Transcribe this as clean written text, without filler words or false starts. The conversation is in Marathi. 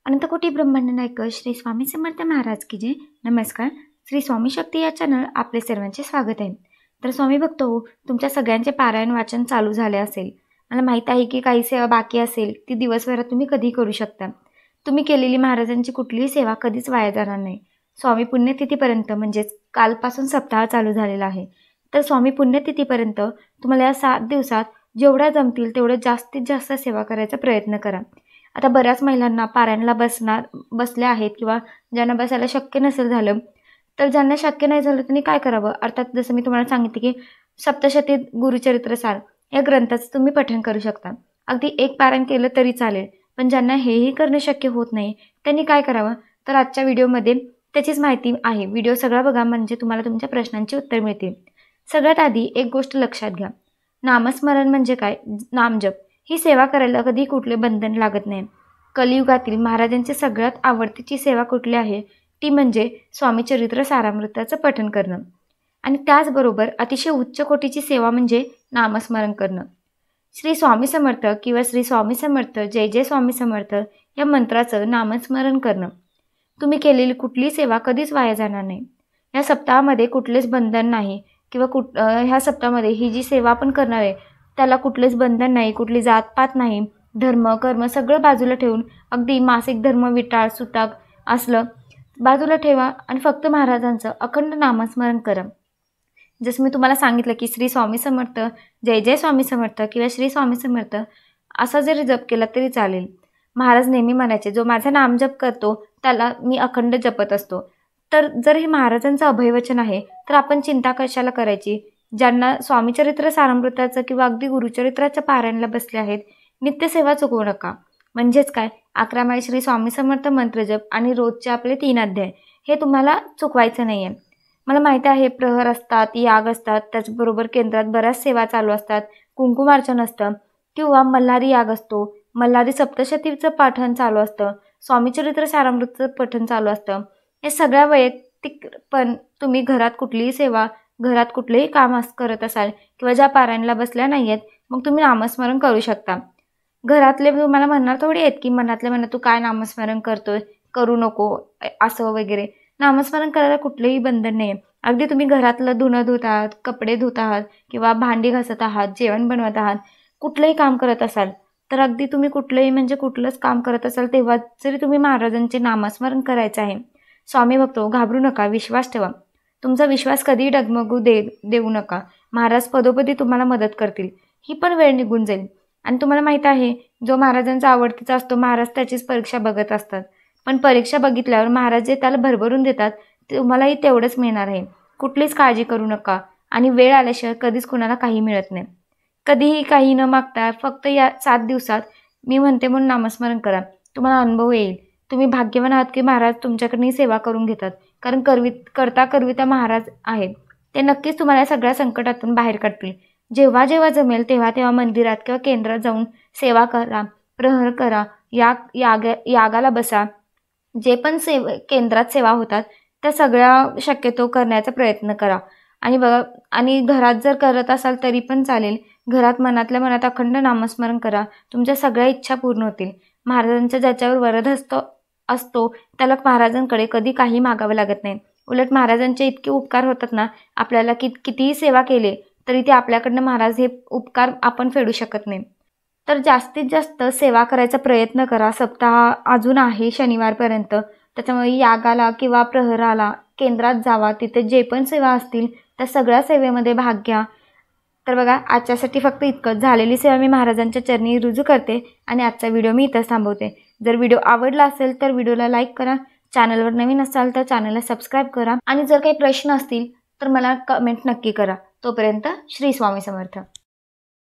अनंतकोटी ब्रह्मांड नायक श्री स्वामी समर्थ महाराज की जय। नमस्कार। श्री स्वामी शक्ती या चॅनल आपले सर्वांचे स्वागत आहे। तर स्वामी भक्त हो, तुमच्या सगळ्यांचे पारायण वाचन चालू झाले असेल। मला माहित आहे की काही सेवा बाकी असेल ती दिवसभरात तुम्ही कधी करू शकता। तुम्ही केलेली महाराजांची कुठलीही सेवा कधीच वाया जाणार नाही। स्वामी पुण्यतिथीपर्यंत म्हणजेच कालपासून सप्ताह चालू झालेला आहे। तर स्वामी पुण्यतिथीपर्यंत तुम्हाला या 7 दिवसात जेवढ्या जमतील तेवढं जास्तीत जास्त सेवा करायचा प्रयत्न करा। आता बऱ्याच महिलांना पारायणला बसल्या आहेत किंवा ज्यांना बसायला शक्य नसेल झालं, तर ज्यांना शक्य नाही झालं त्यांनी काय करावं, अर्थात जसं मी तुम्हाला सांगितले की सप्तशती गुरुचरित्रसार या ग्रंथाचं तुम्ही पठण करू शकता। अगदी एक पारायण केलं तरी चालेल, पण ज्यांना हेही करणे शक्य होत नाही त्यांनी काय करावं, तर आजच्या व्हिडिओमध्ये त्याचीच माहिती आहे। व्हिडिओ सगळा बघा म्हणजे तुम्हाला तुमच्या प्रश्नांची उत्तर मिळतील। सगळ्यात आधी एक गोष्ट लक्षात घ्या, नामस्मरण म्हणजे काय, नामजप ही सेवा करायला कधी कुठले बंधन लागत नाही। कलियुगातील महाराजांची सगळ्यात आवडतीची सेवा कुठली आहे, ती म्हणजे स्वामी चरित्र सारामृताचं पठण करणं। आणि त्याचबरोबर अतिशय उच्च कोटीची सेवा म्हणजे नामस्मरण करणं। श्री स्वामी समर्थ किंवा श्री स्वामी समर्थ, जय जय स्वामी समर्थ या मंत्राचं नामस्मरण करणं। तुम्ही केलेली कुठलीही सेवा कधीच वाया जाणार नाही। या सप्ताहामध्ये कुठलेच बंधन नाही किंवा ह्या सप्ताहामध्ये ही जी सेवा आपण करणार आहे त्याला कुठलेच बंधन नाही, कुठली जातपात नाही, धर्म कर्म सगळं बाजूला ठेवून अगदी मासिक धर्म विटाळ सुटाक असलं बाजूला ठेवा आणि फक्त महाराजांचं अखंड नामस्मरण करा। जसं मी तुम्हाला सांगितलं की श्री स्वामी समर्थ, जय जय स्वामी समर्थ किंवा श्री स्वामी समर्थ असा जरी जप केला तरी चालेल। महाराज नेहमी म्हणायचे, जो माझा नामजप करतो त्याला मी अखंड जपत असतो। तर जर हे महाराजांचं अभयवचन आहे तर आपण चिंता कशाला करायची। ज्यांना स्वामीचरित्र सारामृताचं किंवा अगदी गुरुचरित्राच्या पारायणला बसले आहेत, नित्यसेवा चुकवू नका। म्हणजेच काय, 11 माळी श्री स्वामी समर्थ मंत्रजप आणि रोजचे आपले 3 अध्याय हे तुम्हाला चुकवायचं नाही आहे। मला माहिती आहे प्रहर असतात, याग असतात, त्याचबरोबर केंद्रात बऱ्याच सेवा चालू असतात, कुंकुमार्चन असतं किंवा मल्हारी याग असतो, मल्हारी सप्तशतीचं पठण चालू असतं, स्वामीचरित्र सारामृतचं पठण चालू असतं। हे सगळ्या वैयक्तिक पण तुम्ही घरात कुठलीही सेवा, घरात कुठलेही काम करत असाल किंवा ज्या पारायणला बसल्या नाही आहेत, मग तुम्ही नामस्मरण करू शकता। घरातले तुम्हाला म्हणणार थोडी आहेत की मनातले म्हणत तू काय नामस्मरण करतोय, करू नको असं वगैरे। नामस्मरण करायला कुठलेही बंधन नाही आहे। अगदी तुम्ही घरातलं धुणं धुत आहात, कपडे धुत आहात किंवा भांडी घासत आहात, जेवण बनवत आहात, कुठलंही काम करत असाल तर अगदी तुम्ही कुठलंही म्हणजे कुठलंच काम करत असाल तेव्हा जरी तुम्ही महाराजांचे नामस्मरण करायचं आहे। स्वामी भक्तो, घाबरू नका, विश्वास ठेवा। तुमचा विश्वास कधी डगमगू देऊ नका। महाराज पदोपदी तुम्हाला मदत करतील। ही पण वेळ निघून जाईल। आणि तुम्हाला माहिती आहे, जो महाराजांचा आवडतीचा असतो महाराज त्याचीच परीक्षा बघत असतात, पण परीक्षा बघितल्यावर महाराज जे त्याला भरभरून देतात तुम्हालाही तेवढंच मिळणार आहे। कुठलीच काळजी करू नका आणि वेळ आल्याशिवाय कधीच कुणाला काही मिळत नाही। कधीही काही न मागता फक्त या 7 दिवसात मी म्हणते म्हणून नामस्मरण करा, तुम्हाला अनुभव येईल। तुम्ही भाग्यवान आहात की महाराज तुमच्याकडून सेवा करून घेतात, कारण करता करविता महाराज आहेत। ते नक्कीच तुम्हाला सगळ्या संकटातून बाहेर काढतील। जेव्हा जेव्हा जमेल तेव्हा तेव्हा मंदिरात किंवा केंद्रात जाऊन सेवा करा, प्रहर करा, यागाला बसा। जे पण केंद्रात सेवा होतात त्या सगळ्या शक्यतो करण्याचा प्रयत्न करा। आणि बघा, आणि घरात जर करत असाल तरी पण चालेल, घरात मनातल्या मनात अखंड नामस्मरण करा, तुमच्या सगळ्या इच्छा पूर्ण होतील। महाराजांचा ज्याच्यावर वरद असतो त्याला महाराजांकडे कधी काही मागावं लागत नाही। उलट महाराजांचे इतके उपकार होतात ना, आपल्याला कितीही सेवा केली तरी ते आपल्याकडनं महाराज हे उपकार आपण फेडू शकत नाही। तर जास्तीत जास्त सेवा करायचा प्रयत्न करा। सप्ताह अजून आहे शनिवारपर्यंत, त्याच्यामुळे यागाला किंवा प्रहराला केंद्रात जावा, तिथे जे पण सेवा असतील त्या सगळ्या सेवेमध्ये भाग घ्या। तर बघा, आजच्यासाठी फक्त इतकंच। झालेली सेवा मी महाराजांच्या चरणी रुजू करते आणि आजचा व्हिडिओ मी इथंच थांबवते। जर व्हिडिओ आवडला असेल तर व्हिडिओला लाईक करा, चॅनलवर नवीन असाल तर चॅनलला सबस्क्राईब करा आणि जर काही प्रश्न असतील तर मला कमेंट नक्की करा। तोपर्यंत श्री स्वामी समर्थ।